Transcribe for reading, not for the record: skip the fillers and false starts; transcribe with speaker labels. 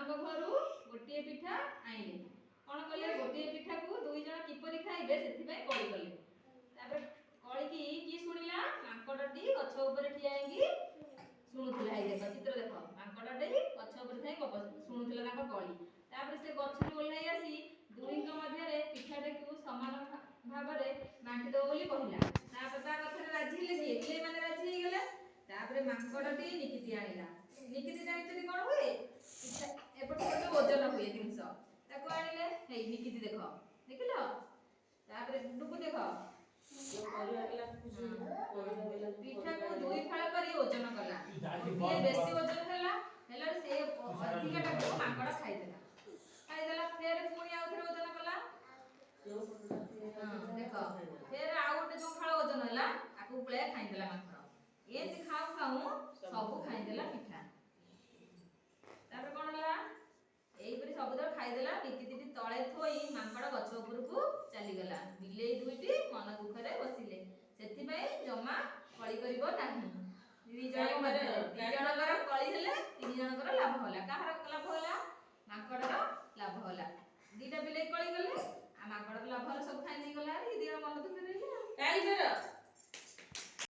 Speaker 1: ମାଙ୍କ ଘରୁ ଗୋଟିଏ ପିଠା ଆଣିଲେ कौन कले गोटे पिठा को दुई जन किपरि खाइबे सेथिबाई कळी कले तापर कळी की सुनिला मांकड़टी गछ ऊपर ठिया हेगी सुनुथिला हे देखो चित्र देखो मांकड़टी गछ ऊपर थाई गप सुनुथिला ताको कळी तापर से गछ ओल्हाई आसी दुईक मध्य रे पिठाटे को समान भाबरे बांटी दो बोली कहिला तापर ता कथरे राजी हेले की बिले माने राजी हे गेले तापर मांकड़टी निकिति आनिला निकिति जानिचि कोन हुए पिठा एपट कोन वजन हुए जिंस ताको आनिले हे निकिति देखो देखिलो तापर डुबु देखो पिठा को दुई फाळ करी वजन कला ये बेसी वजन हला हेला से अधिका टाको मांकड़ खाइदेला फेर पुणी आउ थरे वजन कला देखो फेर आउ गोटे जो फाळ वजन हला आकु पळे खाइदेला मांकड़ एति खाऊ खाऊ सब खाइदेला पिठा तापर कोन हला एई परि सबुदर खाइदेला निकिति तळे थोई मांकड़ गछ ऊपर को चली गला बिलेई दुईटी मन दुखरे बसिले सेथि पई जम्मा कळी करिवो नाही दी जण कर कळी हेले तीन जण कर लाभ होला काहर